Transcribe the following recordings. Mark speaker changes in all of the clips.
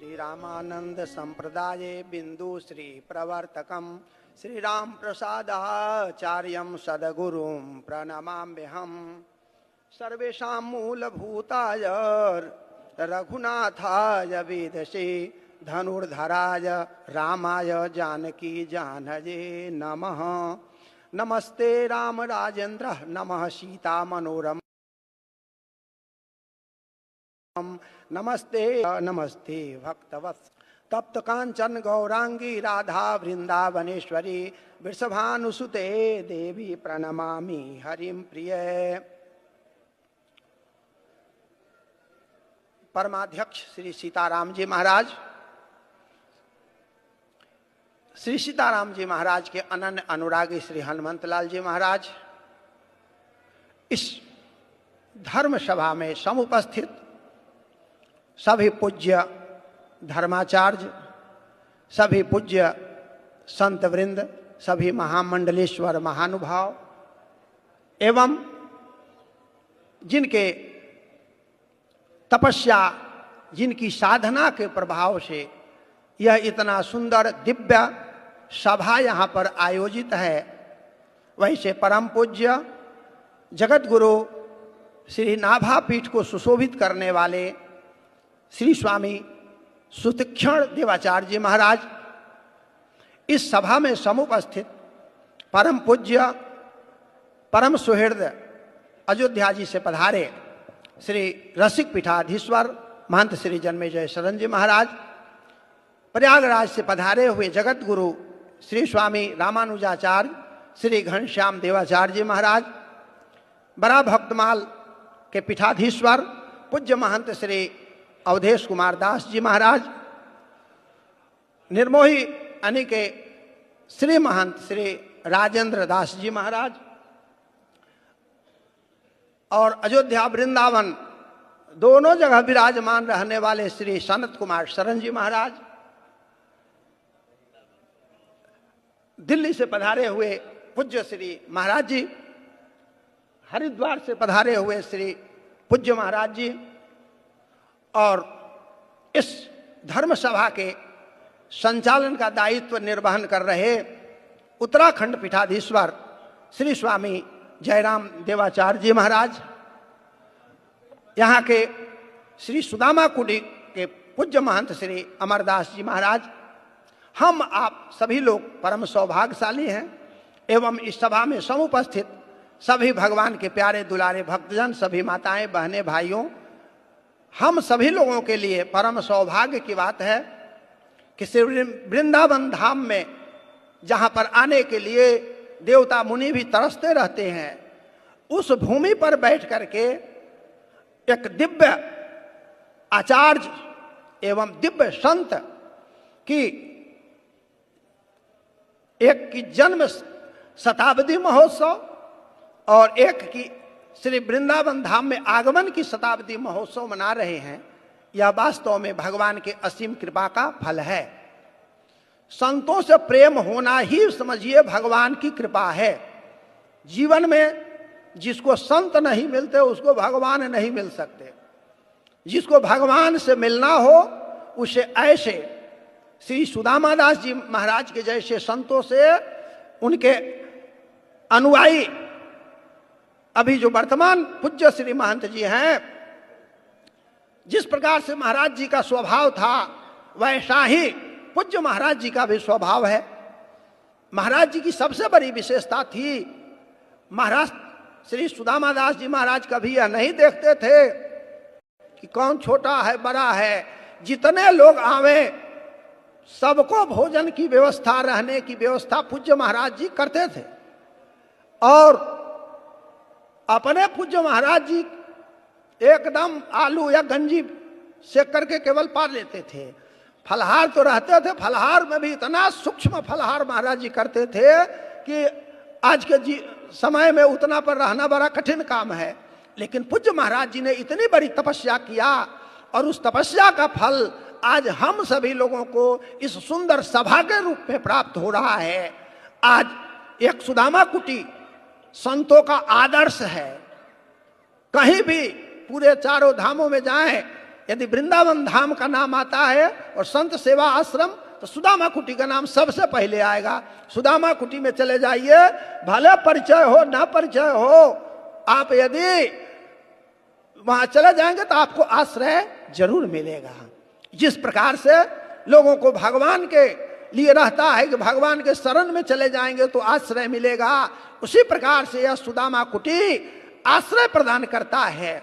Speaker 1: श्री रामानंद संप्रदाये बिंदु श्री प्रवर्तकम श्री राम प्रसादाचार्यं सद्गुरुं प्रणमाम्यहम्। सर्वेषां मूलभूताय रघुनाथाय वेदसे धनुर्धराय रामाय जानकी जानये नमः। नमस्ते राम राजेन्द्र नमः सीता मनोरम नमस्ते नमस्ते भक्तवत्स तप्त कांचन गौरांगी राधा वृंदावनेश्वरी वृषभानुसुते देवी प्रणमामि हरिं प्रिय। परमाध्यक्ष श्री सीताराम जी महाराज, श्री सीताराम जी महाराज के अनन्य अनुरागी श्री हनुमंत लाल जी महाराज, इस धर्म सभा में समुपस्थित सभी पूज्य धर्माचार्य, सभी पूज्य संत वृंद, सभी महामंडलेश्वर महानुभाव एवं जिनके तपस्या, जिनकी साधना के प्रभाव से यह इतना सुंदर दिव्य सभा यहाँ पर आयोजित है, वैसे परम पूज्य जगत गुरु श्री नाभा पीठ को सुशोभित करने वाले श्री स्वामी सुतीक्षण देवाचार्य जी महाराज, इस सभा में समुपस्थित परम पूज्य परम सुहृद अयोध्या जी से पधारे श्री रसिक पीठाधीश्वर महंत श्री जन्मेजय शरण जी महाराज, प्रयागराज से पधारे हुए जगत गुरु श्री स्वामी रामानुजाचार्य श्री घनश्याम देवाचार्य जी महाराज, बड़ा भक्तमाल के पीठाधीश्वर पूज्य महंत श्री अवधेश कुमार दास जी महाराज, निर्मोही अनि के श्री महंत श्री राजेंद्र दास जी महाराज और अयोध्या वृंदावन दोनों जगह विराजमान रहने वाले श्री सनत कुमार शरण जी महाराज, दिल्ली से पधारे हुए पूज्य श्री महाराज जी, हरिद्वार से पधारे हुए श्री पूज्य महाराज जी और इस धर्म सभा के संचालन का दायित्व निर्वहन कर रहे उत्तराखंड पीठाधीश्वर श्री स्वामी जयराम देवाचार्य जी महाराज, यहाँ के श्री सुदामा कुटी के पूज्य महंत श्री अमरदास जी महाराज, हम आप सभी लोग परम सौभाग्यशाली हैं एवं इस सभा में समुपस्थित सभी भगवान के प्यारे दुलारे भक्तजन, सभी माताएं बहनें भाइयों, हम सभी लोगों के लिए परम सौभाग्य की बात है कि श्री वृंदावन धाम में जहाँ पर आने के लिए देवता मुनि भी तरसते रहते हैं, उस भूमि पर बैठ करके एक दिव्य आचार्य एवं दिव्य संत की एक की जन्म शताब्दी महोत्सव और एक की श्री वृंदावन धाम में आगमन की शताब्दी महोत्सव मना रहे हैं। यह वास्तव में भगवान के असीम कृपा का फल है। संतों से प्रेम होना ही समझिए भगवान की कृपा है। जीवन में जिसको संत नहीं मिलते उसको भगवान नहीं मिल सकते। जिसको भगवान से मिलना हो उसे ऐसे श्री सुदामा दास जी महाराज के जैसे संतों से, उनके अनुयायी अभी जो वर्तमान पूज्य श्री महंत जी हैं, जिस प्रकार से महाराज जी का स्वभाव था वैसा ही पूज्य महाराज जी का भी स्वभाव है। महाराज जी की सबसे बड़ी विशेषता थी, महाराज श्री सुदामा दास जी महाराज कभी यह नहीं देखते थे कि कौन छोटा है बड़ा है, जितने लोग आवे सबको भोजन की व्यवस्था, रहने की व्यवस्था पूज्य महाराज जी करते थे और अपने पूज्य महाराज जी एकदम आलू या गंजी सेक करके केवल पार लेते थे। फलहार तो रहते थे, फलहार में भी इतना सूक्ष्म फलहार महाराज जी करते थे कि आज के समय में उतना पर रहना बड़ा कठिन काम है। लेकिन पूज्य महाराज जी ने इतनी बड़ी तपस्या किया और उस तपस्या का फल आज हम सभी लोगों को इस सुंदर सभा के रूप में प्राप्त हो रहा है। आज एक सुदामा कुटी संतों का आदर्श है। कहीं भी पूरे चारों धामों में जाएं यदि वृंदावन धाम का नाम आता है और संत सेवा आश्रम, तो सुदामा कुटी का नाम सबसे पहले आएगा। सुदामा कुटी में चले जाइए, भले परिचय हो ना परिचय हो, आप यदि वहां चले जाएंगे तो आपको आश्रय जरूर मिलेगा। जिस प्रकार से लोगों को भगवान के लिए रहता है कि भगवान के शरण में चले जाएंगे तो आश्रय मिलेगा, उसी प्रकार से यह सुदामा कुटी आश्रय प्रदान करता है।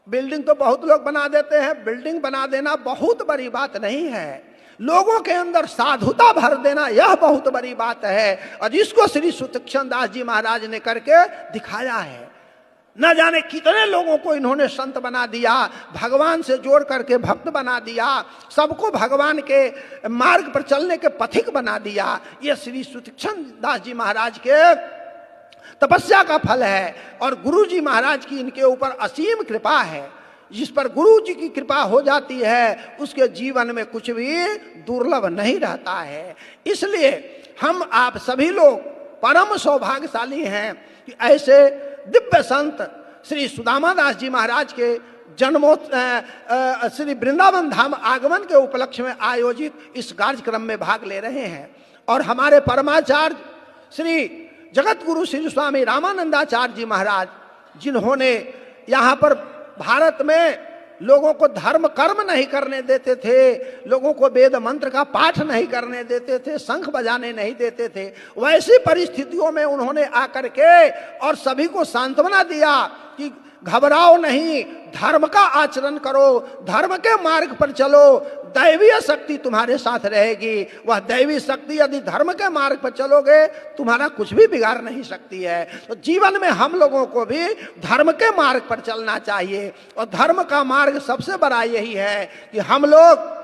Speaker 1: बिल्डिंग तो बहुत लोग बना देते हैं, बिल्डिंग बना देना बहुत बड़ी बात नहीं है, लोगों के अंदर साधुता भर देना यह बहुत बड़ी बात है। और जिसको श्री सुतीक्षण दास जी महाराज ने करके दिखाया है, न जाने कितने लोगों को इन्होंने संत बना दिया, भगवान से जोड़ करके भक्त बना दिया, सबको भगवान के मार्ग पर चलने के पथिक बना दिया। ये श्री सुतीक्षण दास जी महाराज के तपस्या का फल है और गुरु जी महाराज की इनके ऊपर असीम कृपा है। जिस पर गुरु जी की कृपा हो जाती है उसके जीवन में कुछ भी दुर्लभ नहीं रहता है। इसलिए हम आप सभी लोग परम सौभाग्यशाली हैं कि ऐसे दिव्य संत श्री सुदामा दास जी महाराज के श्री वृंदावन धाम आगमन के उपलक्ष्य में आयोजित इस कार्यक्रम में भाग ले रहे हैं। और हमारे परमाचार्य श्री जगत गुरु श्री स्वामी रामानंदाचार्य जी महाराज, जिन्होंने यहाँ पर भारत में लोगों को धर्म कर्म नहीं करने देते थे, लोगों को वेद मंत्र का पाठ नहीं करने देते थे, शंख बजाने नहीं देते थे, वैसी परिस्थितियों में उन्होंने आकर के और सभी को सांत्वना दिया कि घबराओ नहीं, धर्म का आचरण करो, धर्म के मार्ग पर चलो, दैवीय शक्ति तुम्हारे साथ रहेगी। वह दैवी शक्ति यदि धर्म के मार्ग पर चलोगे तुम्हारा कुछ भी बिगाड़ नहीं सकती है। तो जीवन में हम लोगों को भी धर्म के मार्ग पर चलना चाहिए और धर्म का मार्ग सबसे बड़ा यही है कि हम लोग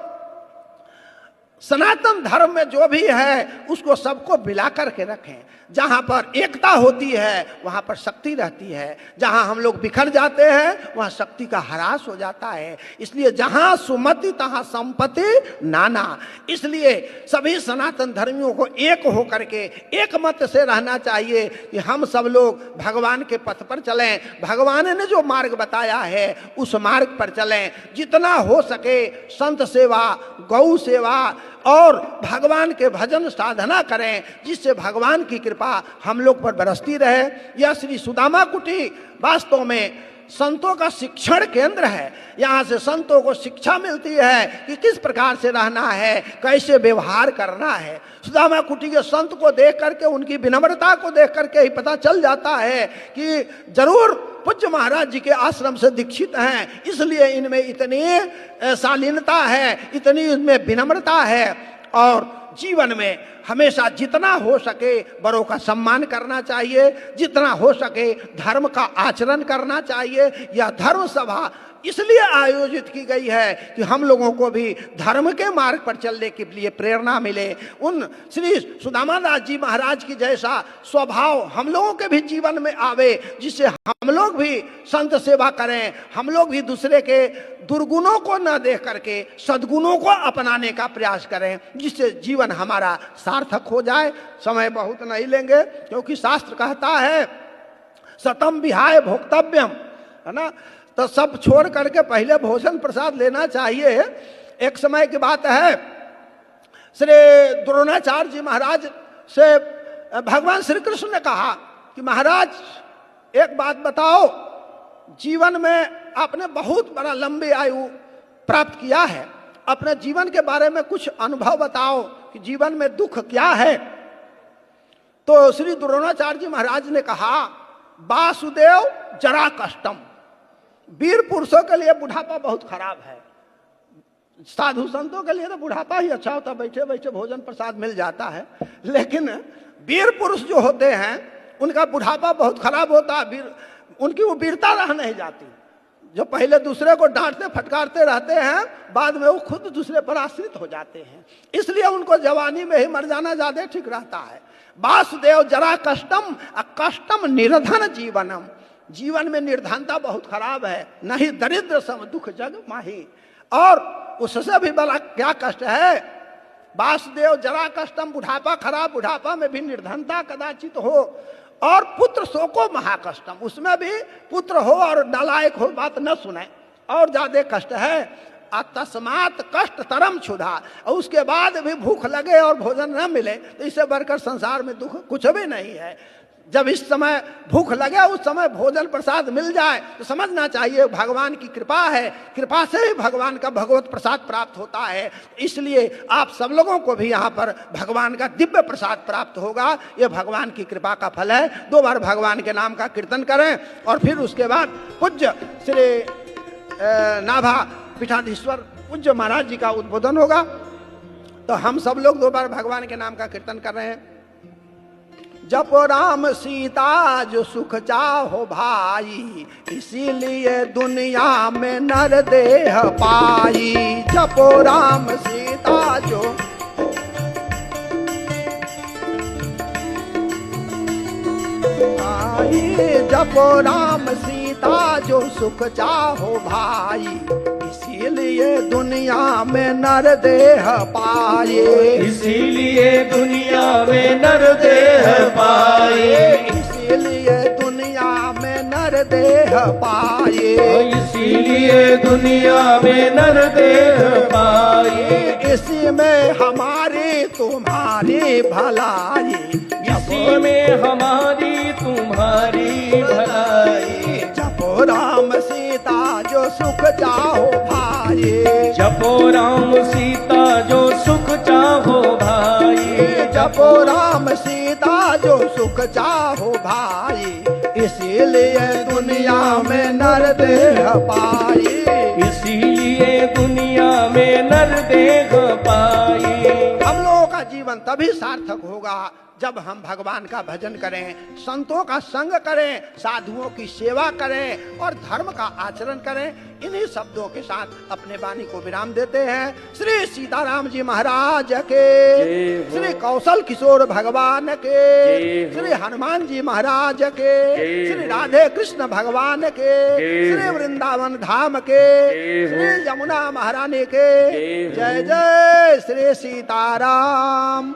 Speaker 1: सनातन धर्म में जो भी है उसको सबको मिला करके रखें। जहां पर एकता होती है वहां पर शक्ति रहती है, जहां हम लोग बिखर जाते हैं वहां शक्ति का ह्रास हो जाता है। इसलिए जहां सुमति तहां संपत्ति नाना। इसलिए सभी सनातन धर्मियों को एक होकर के एक मत से रहना चाहिए कि हम सब लोग भगवान के पथ पर चलें, भगवान ने जो मार्ग बताया है उस मार्ग पर चलें। जितना हो सके संत सेवा, गौ सेवा और भगवान के भजन साधना करें, जिससे भगवान की कृपा हम लोग पर बरसती रहे। यह श्री सुदामा कुटी वास्तव में संतों का शिक्षण केंद्र है। यहाँ से संतों को शिक्षा मिलती है कि किस प्रकार से रहना है, कैसे व्यवहार करना है। सुदामा कुटी के संत को देख करके, उनकी विनम्रता को देख करके ही पता चल जाता है कि जरूर पूज्य महाराज जी के आश्रम से दीक्षित हैं, इसलिए इनमें इतनी शालीनता है, इतनी इनमें विनम्रता है। और जीवन में हमेशा जितना हो सके बड़ों का सम्मान करना चाहिए, जितना हो सके धर्म का आचरण करना चाहिए। यह धर्म सभा इसलिए आयोजित की गई है कि हम लोगों को भी धर्म के मार्ग पर चलने के लिए प्रेरणा मिले। उन श्री सुदामा दास जी महाराज की जैसा स्वभाव हम लोगों के भी जीवन में आवे, जिससे हम लोग भी संत सेवा करें, हम लोग भी दूसरे के दुर्गुणों को न देख करके सद्गुणों को अपनाने का प्रयास करें, जिससे जीवन हमारा सार्थक हो जाए। समय बहुत नहीं लेंगे क्योंकि शास्त्र कहता है सतम विहाय भोक्तव्यम, है ना। तो सब छोड़ करके पहले भोजन प्रसाद लेना चाहिए। एक समय की बात है, श्री द्रोणाचार्य जी महाराज से भगवान श्री कृष्ण ने कहा कि महाराज एक बात बताओ, जीवन में आपने बहुत बड़ा लंबी आयु प्राप्त किया है, अपने जीवन के बारे में कुछ अनुभव बताओ कि जीवन में दुख क्या है। तो श्री द्रोणाचार्य जी महाराज ने कहा वासुदेव जरा कष्टम, वीर पुरुषों के लिए बुढ़ापा बहुत खराब है, साधु संतों के लिए तो बुढ़ापा ही अच्छा होता, बैठे बैठे भोजन प्रसाद मिल जाता है। लेकिन वीर पुरुष जो होते हैं उनका बुढ़ापा बहुत खराब होता है, उनकी वो वीरता रह नहीं जाती। जो पहले दूसरे को डांटते फटकारते रहते हैं, बाद में वो खुद दूसरे पर आश्रित हो जाते हैं। इसलिए उनको जवानी में ही मर जाना ज्यादा ठीक रहता है। वासुदेव जरा कष्टम कष्टम निर्धन जीवनम, जीवन में निर्धनता बहुत खराब है, नहीं दरिद्र सम दुख जग माही। और उससे भी बड़ा क्या कष्ट है, वासुदेव जरा कष्टम, बुढ़ापा खराब, बुढ़ापा में भी निर्धनता कदाचित हो। और पुत्र शोको महाकष्टम, उसमें भी पुत्र हो और नालायक हो, बात न सुने, और ज्यादा कष्ट है। तस्मात कष्ट तरम क्षुधा, और उसके बाद भी भूख लगे और भोजन न मिले तो इससे बढ़कर संसार में दुख कुछ भी नहीं है। जब इस समय भूख लगे उस समय भोजन प्रसाद मिल जाए तो समझना चाहिए भगवान की कृपा है, कृपा से ही भगवान का भगवत प्रसाद प्राप्त होता है। इसलिए आप सब लोगों को भी यहाँ पर भगवान का दिव्य प्रसाद प्राप्त होगा, ये भगवान की कृपा का फल है। 2 बार भगवान के नाम का कीर्तन करें और फिर उसके बाद पूज्य श्री नाभा पीठाधीश्वर पूज्य महाराज जी का उद्बोधन होगा। तो हम सब लोग 2 बार भगवान के नाम का कीर्तन कर रहे हैं। जपो राम सीता जो सुख चाहो भाई, इसीलिए दुनिया में नर देह पाई। जपो राम सीता जो भाई, जपो राम सीता जो सुख चाहो भाई, इसीलिए दुनिया में नर देह पाए।
Speaker 2: इसीलिए दुनिया में नर देह पाए।
Speaker 1: इसीलिए दुनिया में नर देह पाए।
Speaker 2: इसीलिए दुनिया में नर देह पाए।
Speaker 1: इसी में हमारी तुम्हारी भलाई,
Speaker 2: इसी में हमारी तुम्हारी भलाई।
Speaker 1: जपो राम सीता जो सुख चाहो भाई।
Speaker 2: जपो राम सीता जो सुख चाहो भाई।
Speaker 1: जपो राम सीता जो सुख चाहो भाई, इसीलिए दुनिया में नर देह पाई।
Speaker 2: इसीलिए दुनिया में नर देह पाई।
Speaker 1: हम लोगों का जीवन तभी सार्थक होगा जब हम भगवान का भजन करें, संतों का संग करें, साधुओं की सेवा करें और धर्म का आचरण करें। इन्हीं शब्दों के साथ अपने वाणी को विराम देते हैं। श्री सीताराम जी महाराज के, श्री कौशल किशोर भगवान के, श्री हनुमान जी महाराज के, श्री राधे कृष्ण भगवान के, श्री वृंदावन धाम के, श्री यमुना महारानी के। जय जय श्री सीताराम।